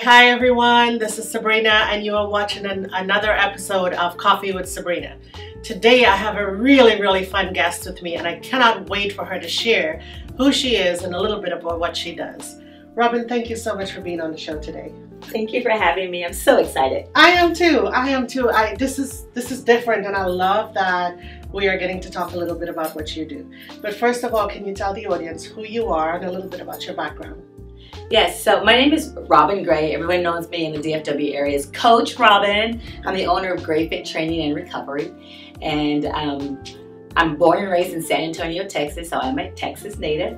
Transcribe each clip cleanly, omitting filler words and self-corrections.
Hi everyone, this is Sabrina and you are watching another episode of Coffee with Sabrina. Today I have a really fun guest with me and I cannot wait for her to share who she is and a little bit about what she does. Robyn, thank you so much for being on the show today. Thank you for having me. I'm so excited. I am too. This is different and I love that we are getting to talk a little bit about what you do. But first of all, can you tell the audience who you are and a little bit about your background? Yes, so my name is Robyn Gray. Everyone knows me in the DFW area as Coach Robyn. I'm the owner of Gray Fit Training and Recovery. And I'm born and raised in San Antonio, Texas, so I'm a Texas native.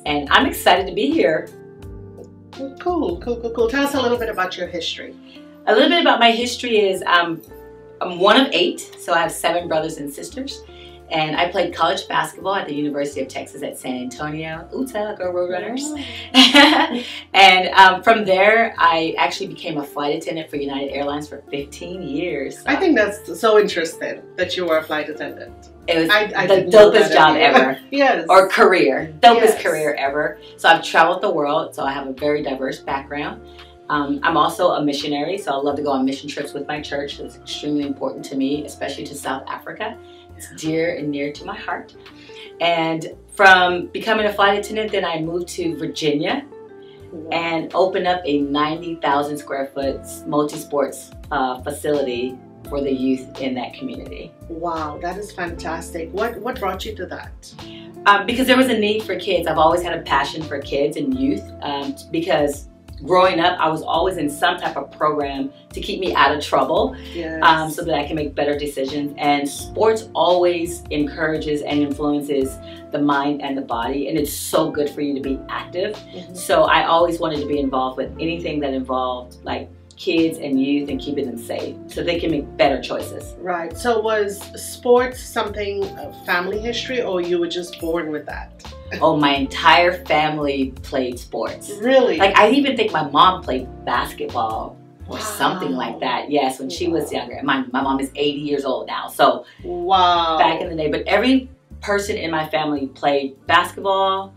And I'm excited to be here. Cool. Tell us a little bit about your history. A little bit about my history is I'm one of 8, so I have 7 brothers and sisters. And I played college basketball at the University of Texas at San Antonio. Uta, go Roadrunners. Oh. And from there, I actually became a flight attendant for United Airlines for 15 years. So. I think that's so interesting that you were a flight attendant. It was the dopest job ever. Yes. Or career. Dopest career ever. So I've traveled the world, so I have a very diverse background. I'm also a missionary, so I love to go on mission trips with my church. It's extremely important to me, especially to South Africa. It's dear and near to my heart. And from becoming a flight attendant, then I moved to Virginia and opened up a 90,000 square foot multi-sports facility for the youth in that community. Wow, that is fantastic. What brought you to that? Because there was a need for kids. I've always had a passion for kids and youth because growing up, I was always in some type of program to keep me out of trouble, so that I can make better decisions. And sports always encourages and influences the mind and the body, and it's so good for you to be active. So I always wanted to be involved with anything that involved like kids and youth and keeping them safe so they can make better choices. Right. So was sports something of family history, or you were just born with that? Oh, my entire family played sports. Really? Like, I even think my mom played basketball or something like that. Yes, when she was younger. My mom is 80 years old now, so back in the day. But every person in my family played basketball,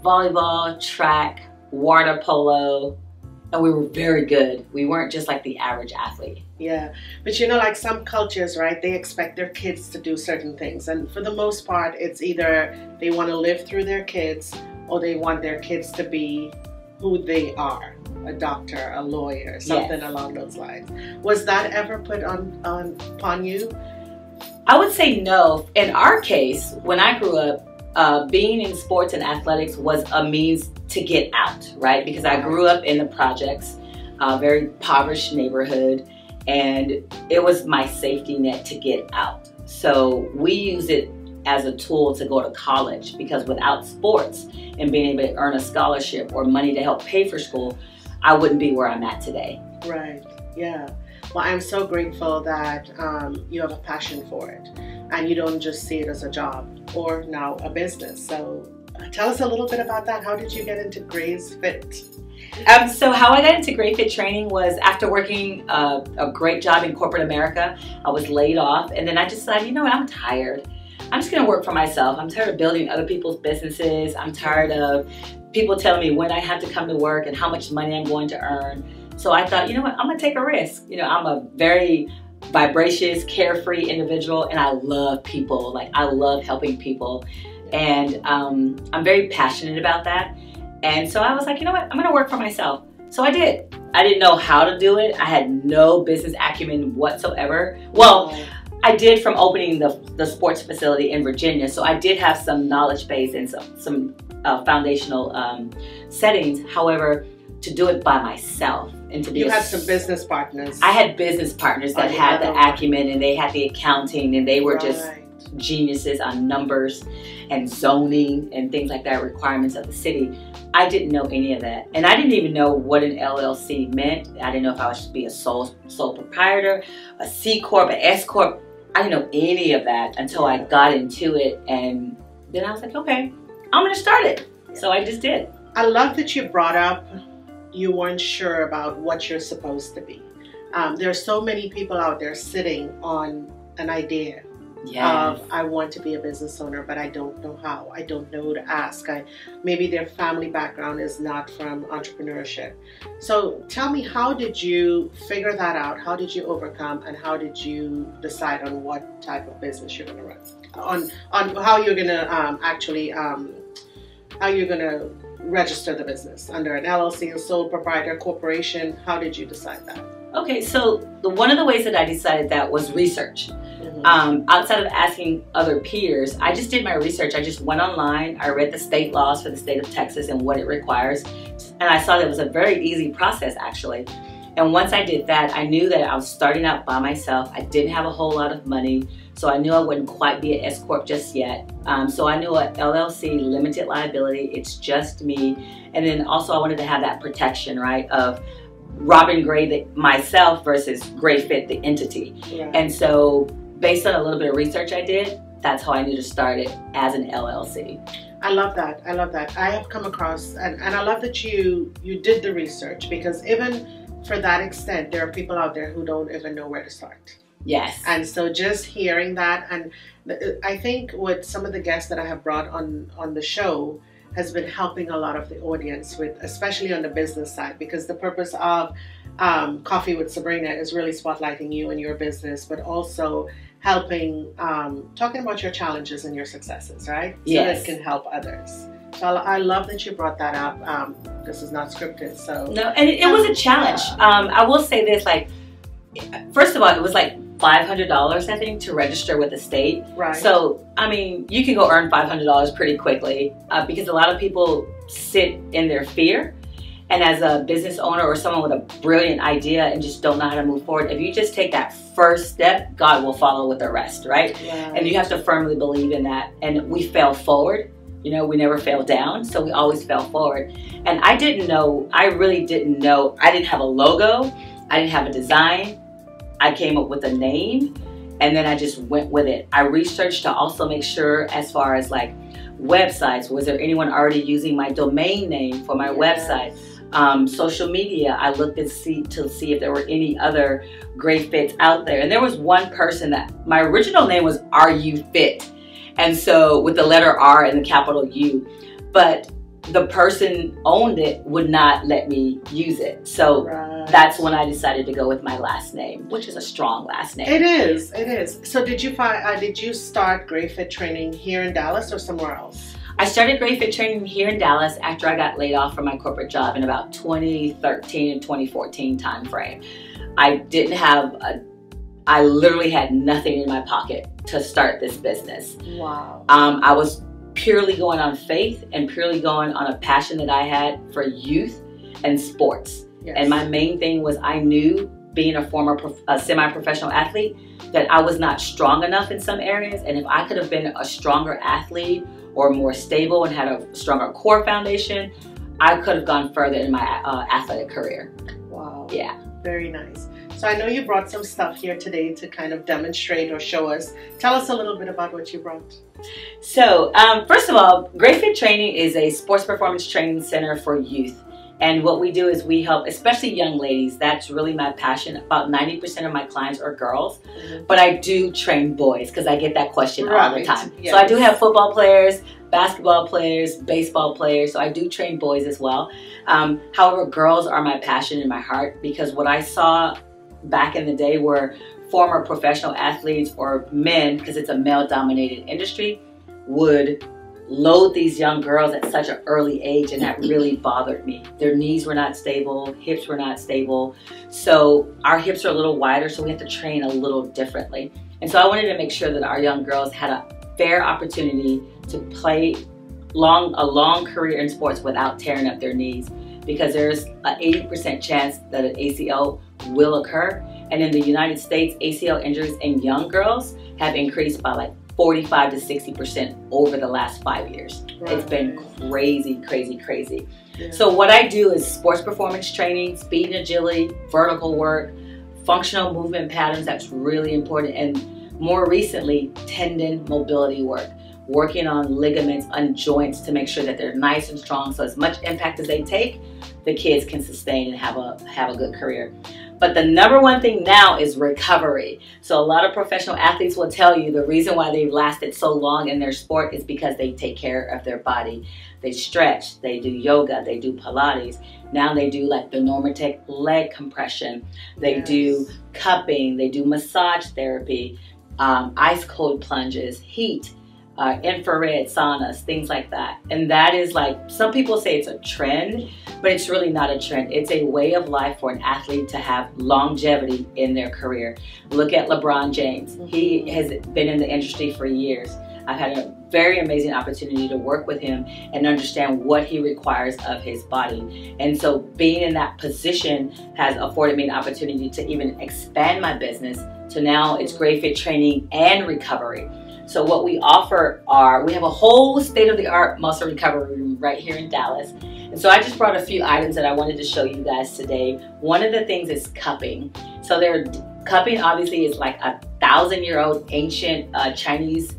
volleyball, track, water polo, and we were very good. We weren't just like the average athlete. Yeah, but you know, like some cultures, right, they expect their kids to do certain things. And for the most part, it's either they want to live through their kids or they want their kids to be who they are. A doctor, a lawyer, something along those lines. Was that ever put upon you? I would say no. In our case, when I grew up, being in sports and athletics was a means to get out, right? Because I grew up in the projects, a very impoverished neighborhood, and it was my safety net to get out. So we use it as a tool to go to college, because without sports and being able to earn a scholarship or money to help pay for school, I wouldn't be where I'm at today. Right, yeah. Well, I'm so grateful that you have a passion for it and you don't just see it as a job or now a business. So tell us a little bit about that. How did you get into Gray's Fit? So how I got into Gray Fit Training was after working a great job in corporate America. I was laid off, and then I decided, you know what, I'm tired. I'm just gonna work for myself. I'm tired of building other people's businesses. I'm tired of people telling me when I have to come to work and how much money I'm going to earn. So I thought, you know what, I'm gonna take a risk. You know, I'm a very vivacious, carefree individual, and I love people. Like, I love helping people, and I'm very passionate about that. And so I was like, you know what, I'm gonna work for myself. So I did. I didn't know how to do it. I had no business acumen whatsoever. Well, I did from opening the sports facility in Virginia, so I did have some knowledge base and some foundational settings. However, to do it by myself and to be— You had some business partners. I had business partners that had the acumen, and they had the accounting, and they were just geniuses on numbers and zoning and things like that, requirements of the city. I didn't know any of that, and I didn't even know what an LLC meant. I didn't know if I was to be a sole proprietor, a C Corp, an S Corp. I didn't know any of that until I got into it, and then I was like, okay, I'm gonna start it. So I just did. I love that you brought up you weren't sure about what you're supposed to be. There's so many people out there sitting on an idea Yes. I want to be a business owner, but I don't know how. I don't know who to ask. Maybe their family background is not from entrepreneurship. So tell me, how did you figure that out? How did you overcome, and how did you decide on what type of business you're going to run? On how you're going to how you're going to register the business under an LLC, a sole proprietor corporation. How did you decide that? Okay, so one of the ways that I decided that was research. Outside of asking other peers, I just did my research. I just went online. I read the state laws for the state of Texas and what it requires. And I saw that it was a very easy process, actually. And once I did that, I knew that I was starting out by myself. I didn't have a whole lot of money, so I knew I wouldn't quite be an S-Corp just yet. So I knew a LLC, limited liability, it's just me. And then also I wanted to have that protection, right, of Robyn Gray, myself, versus Gray Fit, the entity. Yeah. And so based on a little bit of research I did, that's how I knew to start it as an LLC. I love that. I love that. I have come across, and I love that you did the research, because even for that extent, there are people out there who don't even know where to start. Yes. And so just hearing that, and I think with some of the guests that I have brought on the show has been helping a lot of the audience with, especially on the business side, because the purpose of Coffee with Sabrina is really spotlighting you and your business, but also helping, talking about your challenges and your successes, right? Yes. So that it can help others. So I love that you brought that up. This is not scripted, so. No, and it was a challenge. I will say this, like, first of all, it was like $500, I think, to register with the state. Right. So, I mean, you can go earn $500 pretty quickly because a lot of people sit in their fear. And as a business owner or someone with a brilliant idea and just don't know how to move forward, if you just take that first step, God will follow with the rest, right? Yeah. And you have to firmly believe in that. And we fell forward. You know, we never fell down, so we always fell forward. And I didn't know, I really didn't know, I didn't have a logo, I didn't have a design. I came up with a name, and then I just went with it. I researched to also make sure, as far as like websites, was there anyone already using my domain name for my website? Social media, I looked to see if there were any other great fits out there. And there was one person that, my original name was Are You Fit? And so with the letter R and the capital U, but the person owned it would not let me use it. So that's when I decided to go with my last name, which is a strong last name. It is, it is. So did you start Gray Fit training here in Dallas or somewhere else? I started Gray Fit training here in Dallas after I got laid off from my corporate job in about 2013 and 2014 time frame. I literally had nothing in my pocket to start this business. Wow. I was purely going on faith and purely going on a passion that I had for youth and sports. Yes. And my main thing was, I knew, being a former semi-professional athlete, that I was not strong enough in some areas. And if I could have been a stronger athlete or more stable and had a stronger core foundation, I could have gone further in my athletic career. Wow. Yeah. Very nice. So I know you brought some stuff here today to kind of demonstrate or show us. Tell us a little bit about what you brought. So, first of all, Gray Fit Training is a sports performance training center for youth. And what we do is we help, especially young ladies. That's really my passion. About 90% of my clients are girls, but I do train boys because I get that question all the time. Yes. So I do have football players, basketball players, baseball players. So I do train boys as well. However, girls are my passion in my heart, because what I saw back in the day were former professional athletes or men, because it's a male-dominated industry, would load these young girls at such an early age, and that really bothered me. Their knees were not stable, hips were not stable. So our hips are a little wider, so we have to train a little differently. And so I wanted to make sure that our young girls had a fair opportunity to play a long career in sports without tearing up their knees, because there's an 80% chance that an ACL will occur. And in the United States, ACL injuries in young girls have increased by like 45 to 60% over the last 5 years. Right. It's been crazy, crazy, crazy. Yeah. So what I do is sports performance training, speed and agility, vertical work, functional movement patterns, that's really important, and more recently, tendon mobility work, working on ligaments, on joints to make sure that they're nice and strong, so as much impact as they take, the kids can sustain and have a good career. But the number one thing now is recovery. So a lot of professional athletes will tell you the reason why they've lasted so long in their sport is because they take care of their body. They stretch, they do yoga, they do Pilates. Now they do like the Normatec leg compression. They do cupping, they do massage therapy, ice cold plunges, heat, infrared saunas, things like that. And that is like, some people say it's a trend, but it's really not a trend. It's a way of life for an athlete to have longevity in their career. Look at LeBron James. He has been in the industry for years. I've had a very amazing opportunity to work with him and understand what he requires of his body. And so being in that position has afforded me an opportunity to even expand my business to now it's Gray Fit training and recovery. So what we offer are, we have a whole state-of-the-art muscle recovery room right here in Dallas. And so I just brought a few items that I wanted to show you guys today. One of the things is cupping. So cupping obviously is like 1,000-year-old ancient Chinese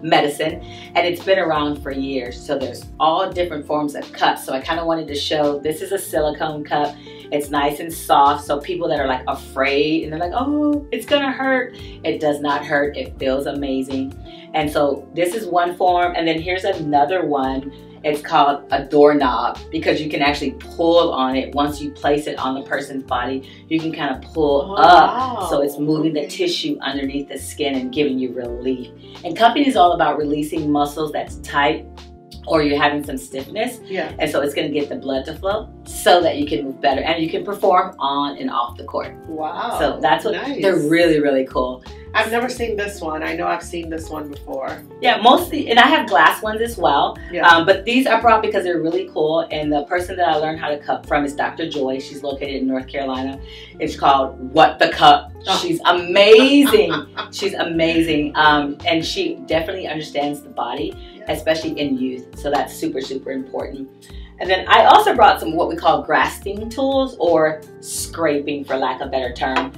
medicine, and it's been around for years. So there's all different forms of cups. So I kind of wanted to show, this is a silicone cup. It's nice and soft, so people that are like afraid and they're like, oh, it's gonna hurt. It does not hurt, it feels amazing. And so this is one form, and then here's another one. It's called a doorknob because you can actually pull on it. Once you place it on the person's body, you can kind of pull up. Wow. So it's moving the tissue underneath the skin and giving you relief. And cupping is all about releasing muscles that's tight or you're having some stiffness. Yeah. And so it's going to get the blood to flow so that you can move better and you can perform on and off the court. Wow. So that's what they're really, really cool. I've never seen this one. I know I've seen this one before. Yeah, mostly, and I have glass ones as well. Yeah. But these I brought because they're really cool. And the person that I learned how to cup from is Dr. Joy. She's located in North Carolina. It's called What the Cup. Oh. She's amazing. She's amazing. And she definitely understands the body, especially in youth. So that's super, super important. And then I also brought some what we call grasping tools or scraping, for lack of a better term.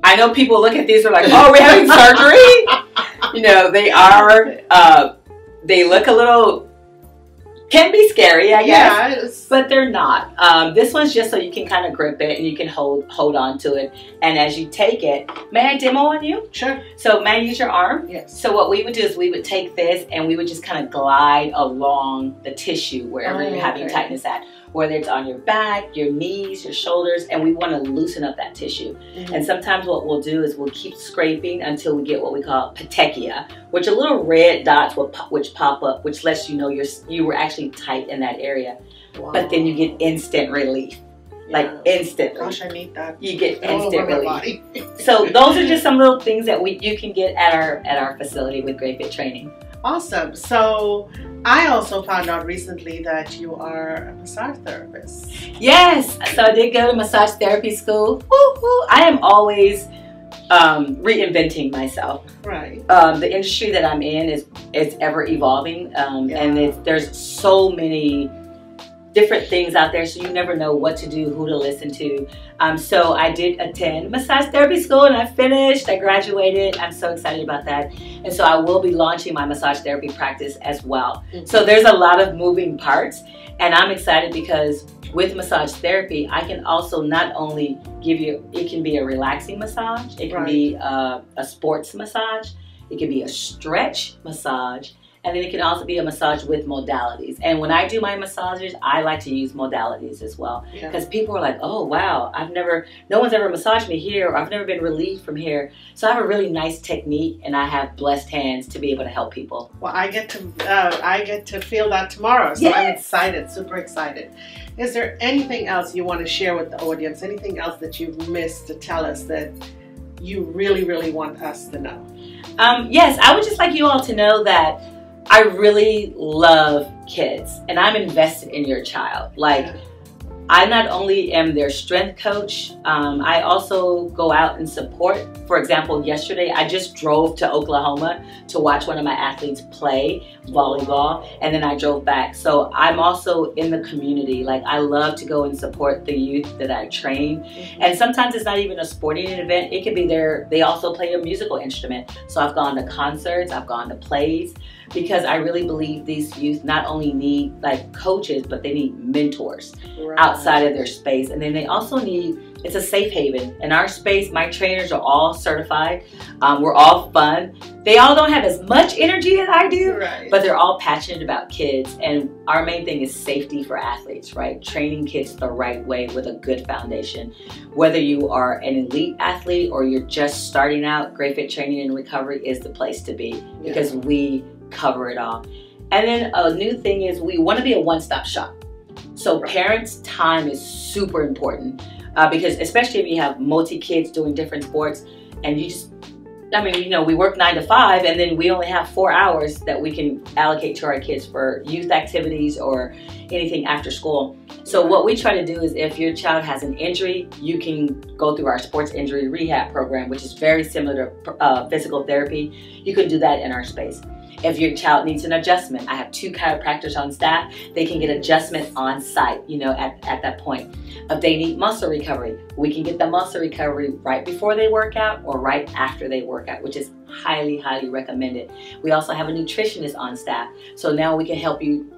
I know people look at these and are like, oh, we're having surgery? You know, they look a little, can be scary, I guess, but they're not. This one's just so you can kind of grip it and you can hold on to it. And as you take it, may I demo on you? Sure. So may I use your arm? Yes. So what we would do is we would take this and we would just kind of glide along the tissue wherever you're having tightness at. Whether it's on your back, your knees, your shoulders, and we want to loosen up that tissue. And sometimes what we'll do is we'll keep scraping until we get what we call petechia, which are little red dots which pop up, which lets you know you were actually tight in that area. Wow. But then you get instant relief. Like instantly. Gosh, I need that. You get instant relief. So those are just some little things that you can get at our facility with Gray Fit Training. Awesome. So I also found out recently that you are a massage therapist. Yes. So I did go to massage therapy school. Woo-hoo. I am always reinventing myself. Right. The industry that I'm in is ever evolving, and there's so many different things out there, so you never know what to do, who to listen to. So I did attend massage therapy school and I finished, I graduated. I'm so excited about that. And so I will be launching my massage therapy practice as well. So there's a lot of moving parts and I'm excited because with massage therapy, I can also not only give you, it can be a relaxing massage, it can be a sports massage, it can be a stretch massage, and then it can also be a massage with modalities. And when I do my massages, I like to use modalities as well. Because people are like, oh wow, no one's ever massaged me here, or I've never been relieved from here. So I have a really nice technique and I have blessed hands to be able to help people. Well, I get to feel that tomorrow. So I'm excited, super excited. Is there anything else you want to share with the audience? Anything else that you've missed to tell us that you really, really want us to know? Yes, I would just like you all to know that I really love kids and I'm invested in your child. Like, I not only am their strength coach, I also go out and support. For example, yesterday I just drove to Oklahoma to watch one of my athletes play volleyball, and then I drove back. So I'm also in the community. Like, I love to go and support the youth that I train. And sometimes it's not even a sporting event. It could be they also play a musical instrument. So I've gone to concerts, I've gone to plays. because I really believe these youth not only need like coaches, but they need mentors Right. outside of their space. And then they also need, it's a safe haven. In our space, my trainers are all certified. We're all fun. They all don't have as much energy as I do, Right. but they're all passionate about kids. And our main thing is safety for athletes, right? Training kids the right way with a good foundation. Whether you are an elite athlete or you're just starting out, Gray Fit Training and Recovery is the place to be, because we cover it all. And then a new thing is we want to be a one-stop shop. So parents' time is super important, because especially if you have multi-kids doing different sports, and you just, I mean, you know, we work 9 to 5, and then we only have 4 hours that we can allocate to our kids for youth activities or anything after school. So what we try to do is, if your child has an injury, you can go through our sports injury rehab program, which is very similar to physical therapy. You can do that in our space. If your child needs an adjustment, I have 2 chiropractors on staff. They can get adjustment on site, you know, at that point. If they need muscle recovery, we can get the muscle recovery right before they work out or right after they work out, which is highly, highly recommended. We also have a nutritionist on staff. So now we can help you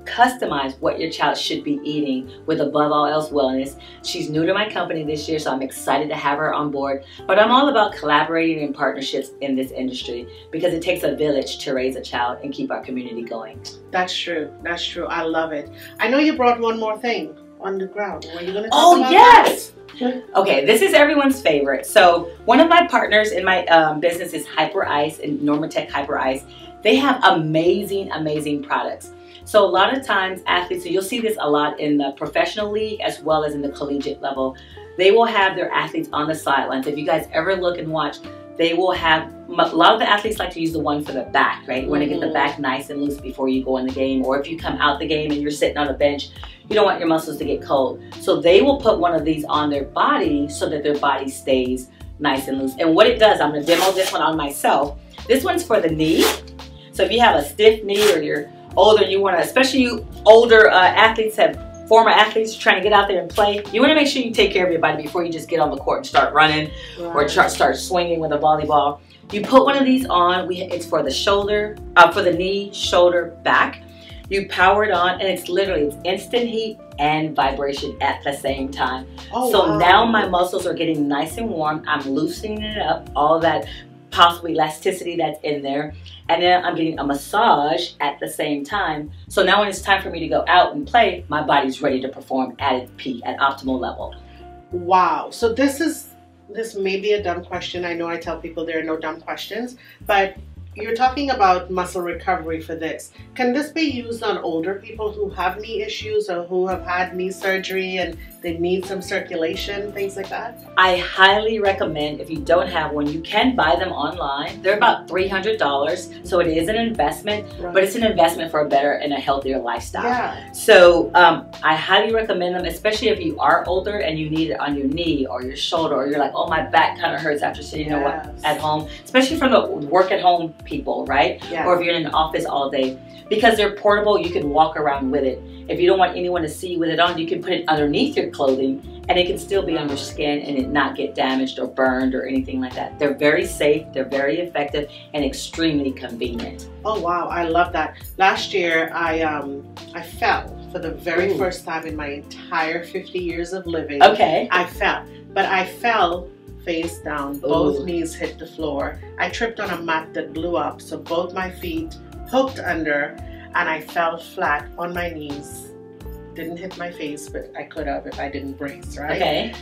customize what your child should be eating with, above all else, wellness. She's new to my company this year, so I'm excited to have her on board. But I'm all about collaborating in partnerships in this industry, because it takes a village to raise a child and keep our community going. That's true. That's true. I love it. I know you brought one more thing on the ground. Were you going to talk about yes! that? Okay, this is everyone's favorite. So one of my partners in my business is Hyper Ice, and Normatec Hyper Ice. They have amazing, amazing products. So a lot of times athletes, so you'll see this a lot in the professional league as well as in the collegiate level, they will have their athletes on the sidelines. If you guys ever look and watch, they will have, a lot of the athletes like to use the one for the back, right? You want to get the back nice and loose before you go in the game, or if you come out the game and you're sitting on a bench, you don't want your muscles to get cold. So they will put one of these on their body so that their body stays nice and loose. And what it does, I'm going to demo this one on myself. This one's for the knee. So if you have a stiff knee, or you're older, you want to, especially you older athletes, have former athletes trying to get out there and play, you want to make sure you take care of your body before you just get on the court and start running or start swinging with a volleyball. You put one of these on. It's for the shoulder, for the knee, shoulder, back. You power it on, and it's instant heat and vibration at the same time. So now my muscles are getting nice and warm. I'm loosening it up, all that possible elasticity that's in there. And then I'm getting a massage at the same time. So now when it's time for me to go out and play, my body's ready to perform at its peak, at optimal level. Wow. So this may be a dumb question. I know I tell people there are no dumb questions, but you're talking about muscle recovery for this. Can this be used on older people who have knee issues or who have had knee surgery and they need some circulation, things like that? I highly recommend, if you don't have one, you can buy them online. They're about $300, so it is an investment, but it's an investment for a better and a healthier lifestyle. Yeah. So I highly recommend them, especially if you are older and you need it on your knee or your shoulder, or you're like, oh, my back kind of hurts after sitting at home, especially from the work at home people, right? Yeah. Or if you're in an office all day. Because they're portable, you can walk around with it. If you don't want anyone to see you with it on, you can put it underneath your clothing, and it can still be under skin and it not get damaged or burned or anything like that. They're very safe, they're very effective, and extremely convenient. Oh wow, I love that. Last year I fell for the very first time in my entire 50 years of living. Okay. I fell, but I fell face down. Both knees hit the floor. I tripped on a mat that blew up, so both my feet hooked under, and I fell flat on my knees. Didn't hit my face, but I could have if I didn't brace, right? Okay.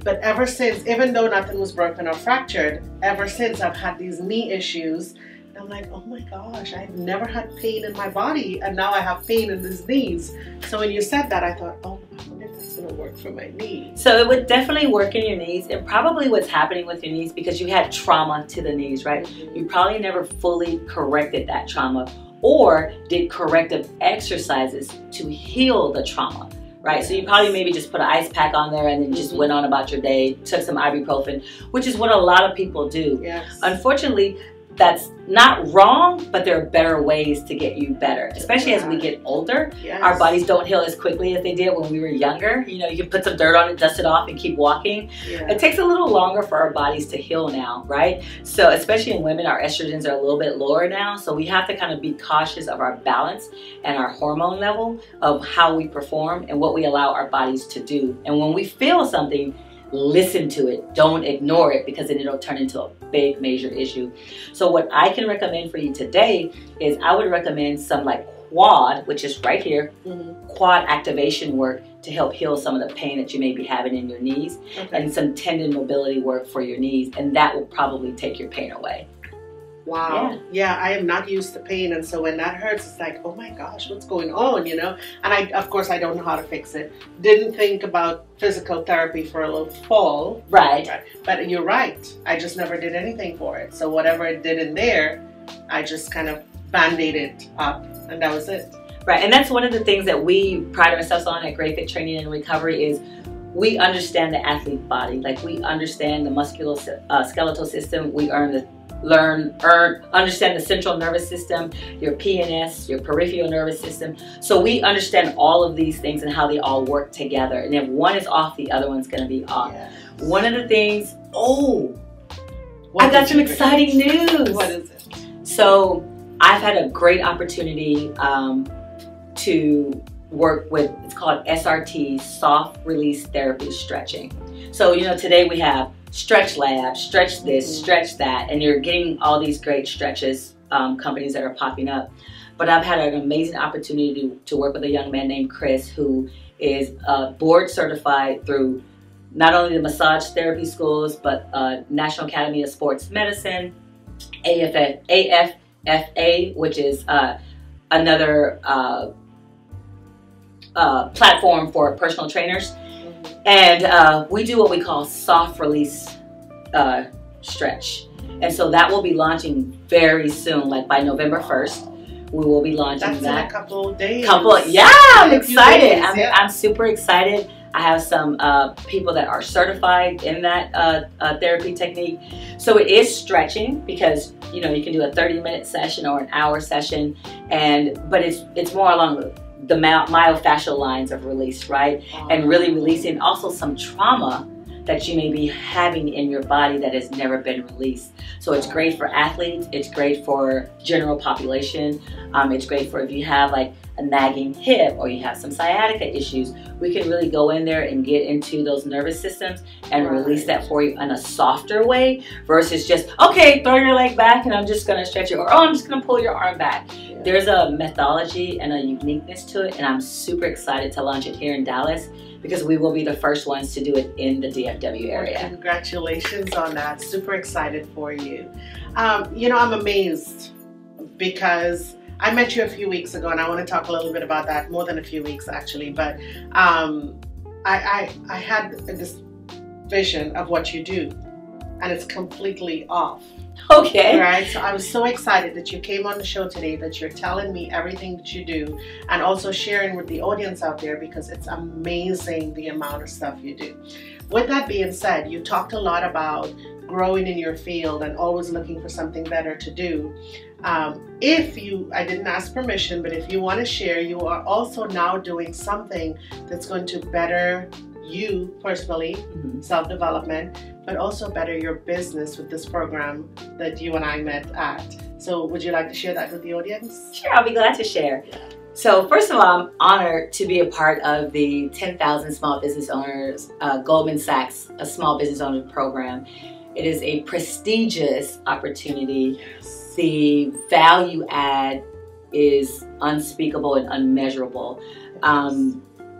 But ever since, even though nothing was broken or fractured, ever since I've had these knee issues. I'm like, oh my gosh, I've never had pain in my body, and now I have pain in these knees. So when you said that, I thought, oh, I wonder if that's gonna work for my knees. So it would definitely work in your knees, and probably what's happening with your knees, because you had trauma to the knees, right? You probably never fully corrected that trauma, or did corrective exercises to heal the trauma, right? So you probably maybe just put an ice pack on there and then just went on about your day, took some ibuprofen, which is what a lot of people do. Yes. Unfortunately, that's not wrong, but there are better ways to get you better, especially as we get older. Yes. Our bodies don't heal as quickly as they did when we were younger. You know, you can put some dirt on it, dust it off, and keep walking. Yeah. It takes a little longer for our bodies to heal now, right? So especially in women, our estrogens are a little bit lower now, so we have to kind of be cautious of our balance and our hormone level of how we perform and what we allow our bodies to do. And when we feel something, listen to it. Don't ignore it, because then it'll turn into a big major issue. So what I can recommend for you today is I would recommend some like quad, which is right here, quad activation work to help heal some of the pain that you may be having in your knees, and some tendon mobility work for your knees, and that will probably take your pain away. Wow. Yeah, I am not used to pain, and so when that hurts, it's like, oh my gosh, what's going on, you know? And of course, I don't know how to fix it. Didn't think about physical therapy for a little fall. Right. But you're right. I just never did anything for it. So whatever it did in there, I just kind of band-aided up, and that was it. Right, and that's one of the things that we pride ourselves on at Gray Fit Training and Recovery is we understand the athlete body. Like, we understand the musculoskeletal system. We understand the central nervous system, your PNS, your peripheral nervous system. So we understand all of these things and how they all work together. And if one is off, the other one's going to be off. Yes. One of the things, I got some exciting news. What is it? So I've had a great opportunity to work with, it's called SRT, soft release therapy stretching. So, you know, today we have Stretch Lab, stretch this, stretch that, and you're getting all these great stretches, companies that are popping up. But I've had an amazing opportunity to work with a young man named Chris, who is board certified through not only the massage therapy schools, but National Academy of Sports Medicine, AFFA, which is another platform for personal trainers. And we do what we call soft release stretch. And so that will be launching very soon, like by November 1st. We will be launching that. That's in a couple of days. I'm excited. I'm super excited. I have some people that are certified in that therapy technique. So it is stretching, because you know you can do a 30-minute session or an hour session, but it's more along the myofascial lines of release, right? And really releasing also some trauma that you may be having in your body that has never been released. So it's great for athletes, it's great for general population, it's great for if you have like a nagging hip or you have some sciatica issues. We can really go in there and get into those nervous systems and release that for you in a softer way, versus just, okay, throw your leg back and I'm just gonna stretch it, or I'm just gonna pull your arm back. There's a methodology and a uniqueness to it, and I'm super excited to launch it here in Dallas, because we will be the first ones to do it in the DFW area. Well, congratulations on that. Super excited for you. You know, I'm amazed, because I met you a few weeks ago, and I want to talk a little bit about that, more than a few weeks actually, but I had this vision of what you do, and it's completely off. Okay. Right. So I was so excited that you came on the show today, that you're telling me everything that you do, and also sharing with the audience out there, because it's amazing the amount of stuff you do. With that being said, you talked a lot about growing in your field and always looking for something better to do. I didn't ask permission, but if you want to share, you are also now doing something that's going to better you personally, self-development, but also better your business with this program that you and I met at. So would you like to share that with the audience? Sure, I'll be glad to share. So first of all, I'm honored to be a part of the 10,000 Small Business Owners, Goldman Sachs, a Small Business Owner Program. It is a prestigious opportunity. Yes. The value add is unspeakable and unmeasurable.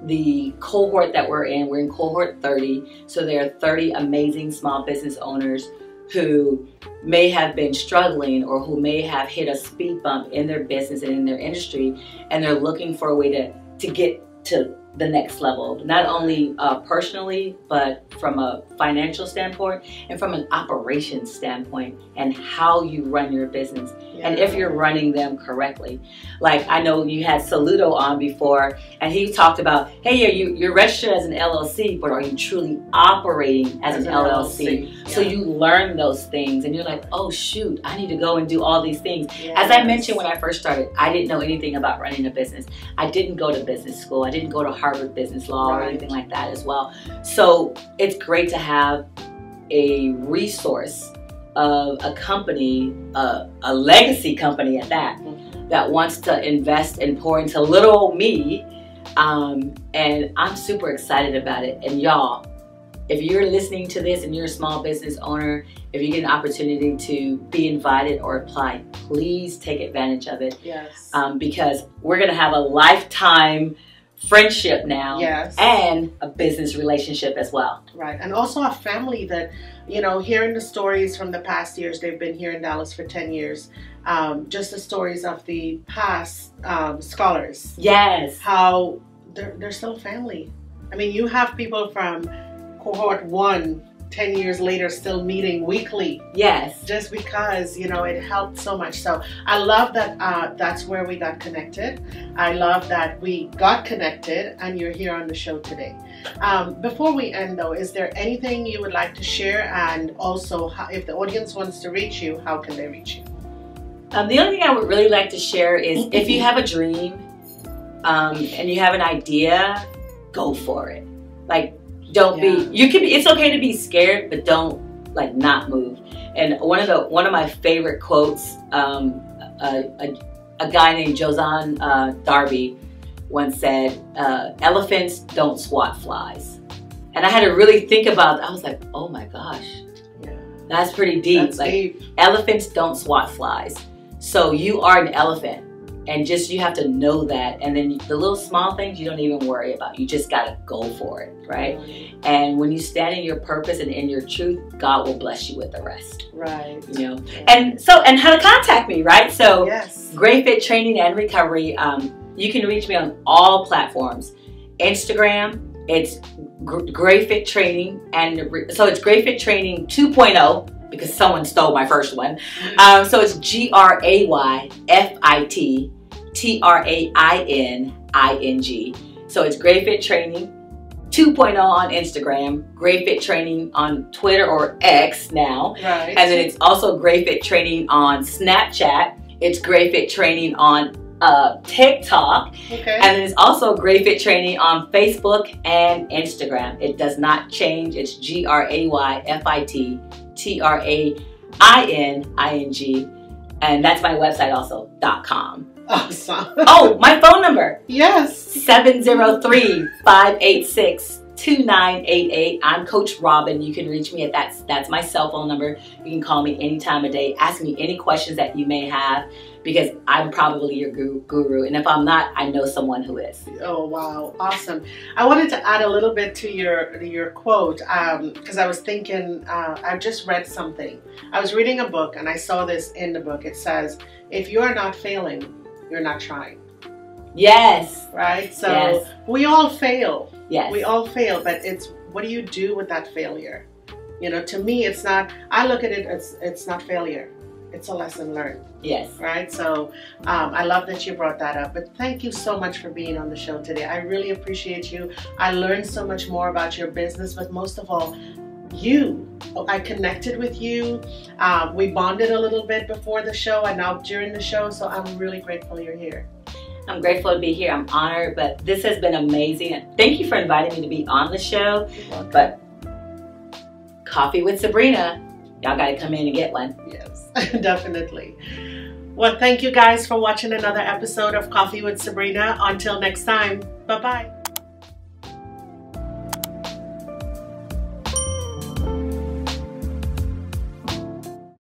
The cohort that we're in cohort 30. So there are 30 amazing small business owners who may have been struggling, or who may have hit a speed bump in their business and in their industry, and they're looking for a way to get to the next level, not only personally, but from a financial standpoint and from an operations standpoint, and how you run your business, and if you're running them correctly. Like, I know you had Saludo on before, and he talked about, hey, you're registered as an LLC, but are you truly operating as an LLC? Yeah. So you learn those things, and you're like, oh shoot, I need to go and do all these things. Yes. As I mentioned when I first started, I didn't know anything about running a business. I didn't go to business school. I didn't go to Harvard Business Law or anything like that as well. So it's great to have a resource of a company, a legacy company at that, that wants to invest and pour into little old me. And I'm super excited about it. And y'all, if you're listening to this and you're a small business owner, if you get an opportunity to be invited or apply, please take advantage of it. Yes. Because we're going to have a lifetime friendship now. Yes. And a business relationship as well. Right. And also a family that, you know, hearing the stories from the past years, they've been here in Dallas for 10 years. Just the stories of the past scholars. Yes. How they're still family. I mean, you have people from cohort 1 10 years later still meeting weekly. Yes. Just because, you know, it helped so much. So I love that that's where we got connected. I love that we got connected and you're here on the show today. Before we end though, is there anything you would like to share? And also, if the audience wants to reach you, how can they reach you? The only thing I would really like to share is if you have a dream and you have an idea, go for it. Like, don't be, it's okay to be scared, but don't like not move. And one of my favorite quotes, a guy named Josan Darby once said, elephants don't swat flies. And I had to really think about it. I was like, oh my gosh, that's pretty deep. That's like deep. Elephants don't swat flies. So you are an elephant. And just, you have to know that. And then the little small things you don't even worry about. You just got to go for it, right? And when you stand in your purpose and in your truth, God will bless you with the rest. Right. You know? And how to contact me, right? So Gray Fit Training and Recovery, you can reach me on all platforms. Instagram, it's Gray Fit Training. And so it's Gray Fit Training 2.0. because someone stole my first one. So it's GRAYFIT TRAINING. So it's Gray Fit Training 2.0 on Instagram, Gray Fit Training on Twitter or X now. Right. And then it's also Gray Fit Training on Snapchat. It's Gray Fit Training on TikTok. Okay. And then it's also Gray Fit Training on Facebook and Instagram. It does not change. It's GRAYFIT TRAINING, and that's my website also, .com. Awesome. Oh, my phone number. Yes. 703-586-2988. I'm Coach Robyn. You can reach me at that's my cell phone number. You can call me any time of day. Ask me any questions that you may have, because I'm probably your guru. And if I'm not, I know someone who is. Oh, wow. Awesome. I wanted to add a little bit to your quote, because I was thinking, I just read something. I was reading a book and I saw this in the book. It says, if you are not failing, you're not trying. Yes. Right? So we all fail. Yes. We all fail, but it's, what do you do with that failure? You know, to me, it's not, I look at it as, it's not failure. It's a lesson learned. Yes. Right? So I love that you brought that up. But thank you so much for being on the show today. I really appreciate you. I learned so much more about your business, but most of all, you. I connected with you. We bonded a little bit before the show and now during the show. So I'm really grateful you're here. I'm grateful to be here. I'm honored, but this has been amazing. Thank you for inviting me to be on the show. But Coffee with Sabrina, y'all got to come in and get one. Yes, definitely. Well, thank you guys for watching another episode of Coffee with Sabrina. Until next time, bye-bye.